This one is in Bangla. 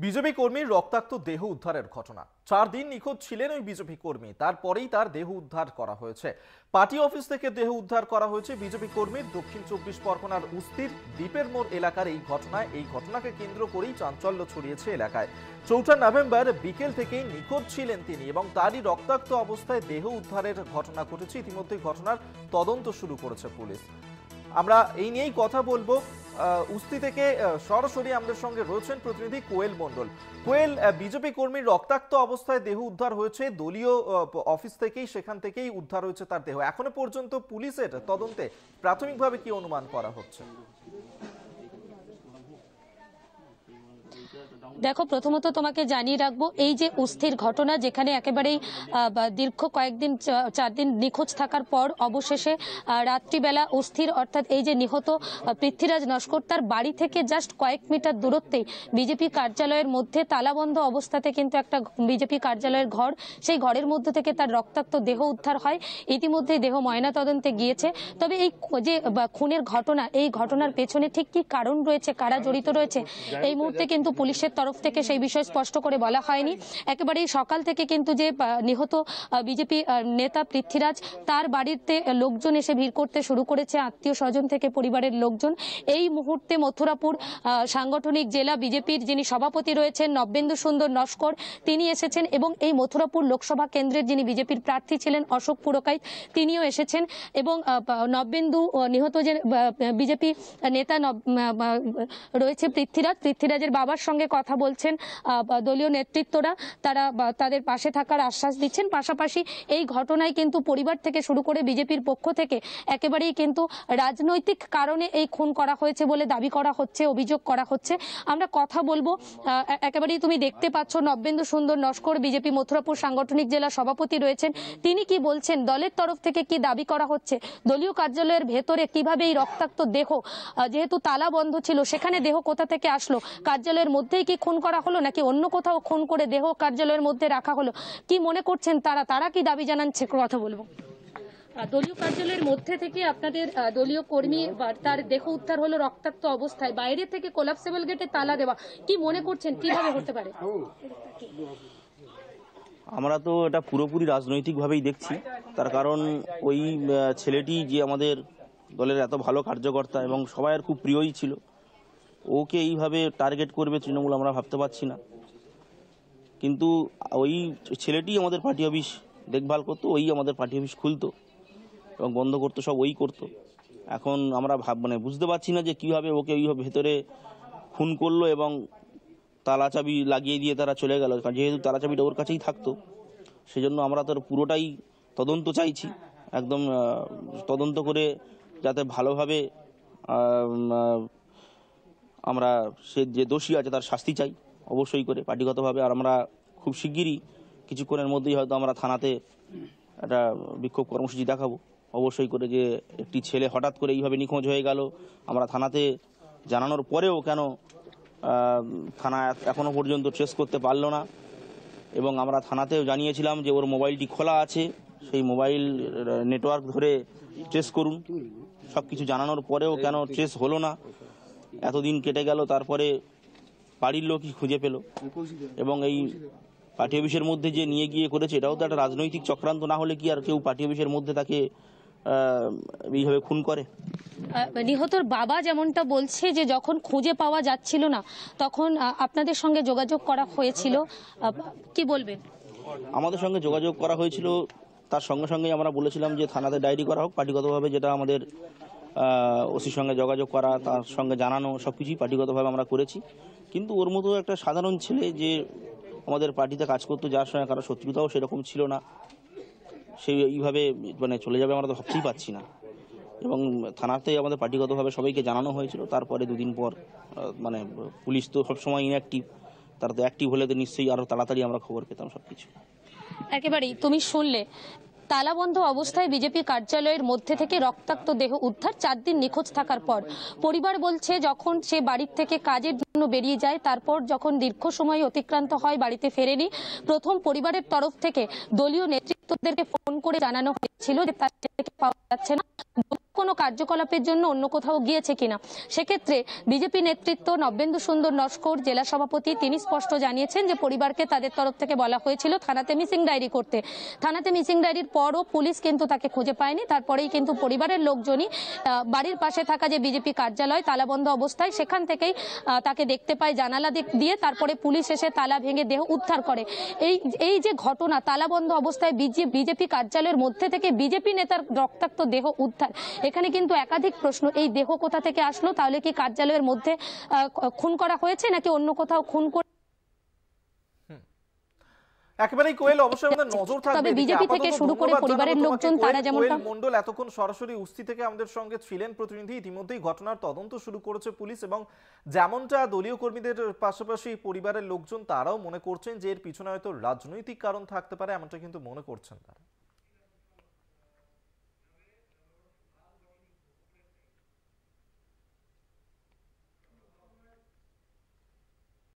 বিজেপি কর্মীর রক্তাক্ত দেহ উদ্ধারের ঘটনা। 4 দিন নিখোঁজ ছিলেন ওই বিজেপি কর্মী, তারপরেই তার দেহ উদ্ধার করা হয়েছে। পার্টি অফিস থেকে দেহ উদ্ধার করা হয়েছে বিজেপি কর্মীর। দক্ষিণ 24 পরগনার উস্তির দ্বীপের মোড় এলাকার এই ঘটনাকে কেন্দ্র করেই চাঞ্চল্য ছড়িয়েছে এলাকায়। 4 নভেম্বর বিকেল থেকেই নিখোঁজ ছিলেন তিনি এবং তারই রক্তাক্ত অবস্থায় দেহ উদ্ধারের ঘটনা ঘটেছে। ইতিমধ্যে ঘটনার তদন্ত শুরু করেছে পুলিশ। আমরা এই নিয়েই কথা বলবো। উস্তি থেকে সরাসরি আমাদের সঙ্গে রয়েছেন প্রতিনিধি কোয়েল মণ্ডল। কোয়েল, বিজেপি কর্মীর রক্তাক্ত অবস্থায় দেহ উদ্ধার হয়েছে দলীয় অফিস থেকেই, সেখান থেকেই উদ্ধার হয়েছে তার দেহ। এখনো পর্যন্ত পুলিশের তদন্তে প্রাথমিকভাবে কি অনুমান করা হচ্ছে? দেখো, প্রথমত তোমাকে জানিয়ে রাখবো, এই যে অস্থির ঘটনা, যেখানে একেবারেই দীর্ঘ কয়েকদিন 4 দিন নিখোঁজ থাকার পর অবশেষে রাত্রিবেলা অস্থির অর্থাৎ এই যে নিহত পৃথ্বীরাজ নস্কর, তার বাড়ি থেকে জাস্ট কয়েক মিটার দূরত্বেই বিজেপি কার্যালয়ের মধ্যে তালাবন্ধ অবস্থাতে কিন্তু একটা বিজেপি কার্যালয়ের ঘর, সেই ঘরের মধ্যে থেকে তার রক্তাক্ত দেহ উদ্ধার হয়। ইতিমধ্যেই দেহ ময়নাতদন্তে গিয়েছে। তবে এই যে খুনের ঘটনা, এই ঘটনার পেছনে ঠিক কি কারণ রয়েছে, কারা জড়িত রয়েছে, এই মুহূর্তে কিন্তু পুলিশের তরফ থেকে সেই বিষয়ে স্পষ্ট করে বলা হয়নি। একেবারেই সকাল থেকে কিন্তু যে নিহত বিজেপি নেতা পৃথ্বীরাজ, তার বাড়িতে লোকজন এসে ভিড় করতে শুরু করেছে, আত্মীয় স্বজন থেকে পরিবারের লোকজন। এই মুহূর্তে মথুরাপুর সাংগঠনিক জেলা বিজেপির যিনি সভাপতি রয়েছেন নব্যেন্দু সুন্দর নস্কর, তিনি এসেছেন এবং এই মথুরাপুর লোকসভা কেন্দ্রের যিনি বিজেপির প্রার্থী ছিলেন অশোক পুরকাইত, তিনিও এসেছেন এবং নব্যেন্দু, নিহত যে বিজেপি নেতা রয়েছে পৃথ্বীরাজের বাবার সঙ্গে কথা বলছেন দলীয় নেতৃত্বরা, তারা তাদের পাশে থাকার আশ্বাস দিচ্ছেন। পাশাপাশি এই ঘটনায় কিন্তু পরিবার থেকে শুরু করে বিজেপির পক্ষ থেকে একেবারেই কিন্তু রাজনৈতিক কারণে এই খুন করা হয়েছে বলে দাবি করা হচ্ছে, অভিযোগ করা হচ্ছে। আমরা কথা বলবো, একেবারেই তুমি দেখতে পাচ্ছ নব্যেন্দু সুন্দর নস্কর বিজেপি মথুরাপুর সাংগঠনিক জেলা সভাপতি রয়েছেন, তিনি কি বলছেন, দলের তরফ থেকে কি দাবি করা হচ্ছে, দলীয় কার্যালয়ের ভেতরে কিভাবে এই রক্তাক্ত দেহ, যেহেতু তালা বন্ধ ছিল, সেখানে দেহ কোথা থেকে আসলো, কার্যালয়ের মধ্যেই কি খুন করা হলো নাকি অন্য কোথাও খুন করে দেহ কার্যালয়ের মধ্যে রাখা হলো, কি মনে করছেন তারা কি দাবি জানাচ্ছে, কথা বলবো। দলীয় কার্যালয়ের মধ্যে থেকে আপনাদের দলীয় কর্মী তার দেহ উদ্ধার হলো রক্তাক্ত অবস্থায়, বাইরে থেকে কোলাপসেবল গেটে তালা দেওয়া, কি মনে করছেন কিভাবে হতে পারে? আমরা তো এটা পুরোপুরি রাজনৈতিকভাবেই দেখছি। তার কারণ ওই ছেলেটি যে আমাদের দলের এত ভালো কার্যকর্তা এবং সবাইয়ের খুব প্রিয়ই ছিল, ওকে এইভাবে টার্গেট করবে তৃণমূল আমরা ভাবতে পারছি না। কিন্তু ওই ছেলেটি আমাদের পার্টি অফিস দেখভাল করতো, ওই আমাদের পার্টি অফিস খুলতো এবং বন্ধ করতো, সব ওই করতো। এখন আমরা বুঝতে পারছি না যে কীভাবে ওকে ওইভাবে ভেতরে খুন করলো এবং তালা চাবি লাগিয়ে দিয়ে তারা চলে গেল। যেহেতু তালা চাবিটা ওর কাছেই থাকতো, সেজন্য আমরা তো পুরোটাই তদন্ত চাইছি, একদম তদন্ত করে যাতে ভালোভাবে আমরা সে যে দোষী আছে তার শাস্তি চাই অবশ্যই করে পার্টিগতভাবে। আর আমরা খুব শিগগিরই কিছুক্ষণের মধ্যেই হয়তো আমরা থানাতে একটা বিক্ষোভ কর্মসূচি দেখাবো অবশ্যই করে, যে একটি ছেলে হঠাৎ করে এইভাবে নিখোঁজ হয়ে গেল। আমরা থানাতে জানানোর পরেও কেন থানা এখনো পর্যন্ত ট্রেস করতে পারলো না, এবং আমরা থানাতেও জানিয়েছিলাম যে ওর মোবাইলটি খোলা আছে, সেই মোবাইল নেটওয়ার্ক ধরে ট্রেস করুন। সব কিছু জানানোর পরেও কেন ট্রেস হলো না, এতদিন কেটে গেল, তারপরে বাড়ির লোকই খুঁজে পেল। এবং এই পার্টি অফিসের মধ্যে যে নিয়ে গিয়ে করেছে, এটাও তো একটা রাজনৈতিক চক্রান্ত, না হলে কি আর কেউ পার্টি অফিসের মধ্যে তাকে এইভাবে খুন করে? নিহতর বাবা যেমনটা বলছে যে যখন খুঁজে পাওয়া যাচ্ছিল না তখন আপনাদের সঙ্গে যোগাযোগ করা হয়েছিল, কি বলবেন? আমাদের সঙ্গে যোগাযোগ করা হয়েছিল, তার সঙ্গে সঙ্গে আমরা বলেছিলাম যে থানাতে ডায়েরি করা হোক পার্টিগতভাবে, যেটা আমাদের ওসির সঙ্গে যোগাযোগ করা, তার সঙ্গে জানানো, সব কিছুই পার্টিগতভাবে আমরা করেছি। কিন্তু ওর মতো একটা সাধারণ ছেলে যে আমাদের পার্টিতে কাজ করতো, যার সঙ্গে কারো শত্রুতাও সেরকম ছিল না, সেই এইভাবে চলে যাবে আমরা তো ভাবতেই পারছি না। এবং থানাতে আমাদের পার্টিগতভাবে সবাইকে জানানো হয়েছিল। তারপরে 2 দিন পর পুলিশ তো সবসময় ইনঅ্যাক্টিভ, তারা তো অ্যাক্টিভ হলে তো নিশ্চয়ই আরও তাড়াতাড়ি আমরা খবর পেতাম সব কিছু। একেবারেই তুমি শুনলে, তালাবন্ধ অবস্থায় বিজেপি কার্যালয়ের মধ্যে থেকে রক্তাক্ত দেহ উদ্ধার 4 দিন নিখোঁজ থাকার পর। পরিবার বলছে যখন সে বাড়ির থেকে কাজের জন্য বেরিয়ে যায়, তারপর যখন দীর্ঘ সময় অতিক্রান্ত হয় বাড়িতে ফেরেনি, প্রথম পরিবারের তরফ থেকে দলীয় নেতৃত্বদেরকে ফোন করে জানানো হয়েছিল যে তাকে পাওয়া যাচ্ছে না। কোনো কার্যকলাপের জন্য অন্য কোথাও গিয়েছে কিনা। সেক্ষেত্রে বিজেপি নেতৃত্ব নবেন্দু সুন্দর নস্কর জেলা সভাপতি তিনি স্পষ্ট জানিয়েছেন যে পরিবারকে তাদের তরফ থেকে বলা হয়েছিল থানাতে মিসিং ডায়েরি করতে। থানাতে মিসিং ডায়েরির পরও পুলিশ কিন্তু তাকে খুঁজে পায়নি। তারপরেই কিন্তু পরিবারের লোকজনই বাড়ির পাশে থাকা যে বিজেপি কার্যালয় তালাবন্ধ অবস্থায় সেখান থেকেই তাকে দেখতে পায় জানালা দিয়ে। তারপরে পুলিশ এসে তালা ভেঙে দেহ উদ্ধার করে। এই যে ঘটনা, তালাবন্ধ অবস্থায় বিজেপি কার্যালয়ের মধ্যে থেকে বিজেপি নেতার রক্তাক্ত দেহ উদ্ধার, এখানে কিন্তু একাধিক প্রশ্ন। এই দেহ কোথা থেকে আসলো? তাহলে কি কার্যালয়ের মধ্যে খুন করা হয়েছে নাকি অন্য কোথাও খুন করে? একেবারেই কোয়েল, অবশ্যই আমাদের নজর থাকবে তবে এদিকে। বিজেপি থেকে আপাতত শুরু করে ধন্যবাদ পরিবারের জানাবো লোকজন তোমাকে, তারা যেমনটা কোয়েল মণ্ডল এতক্ষণ সরাসরি উস্তি থেকে আমাদের সঙ্গে ছিলেন প্রতিনিধি। ইতিমধ্যেই ঘটনার তদন্ত শুরু করেছে পুলিশ এবং যেমনটা দলীয় কর্মীদের পাশাপাশি পরিবারের লোকজন তারাও মনে করছেন যে এর পিছনে হয়তো রাজনৈতিক কারণ থাকতে পারে, এমনটা কিন্তু মনে করছেন তারা।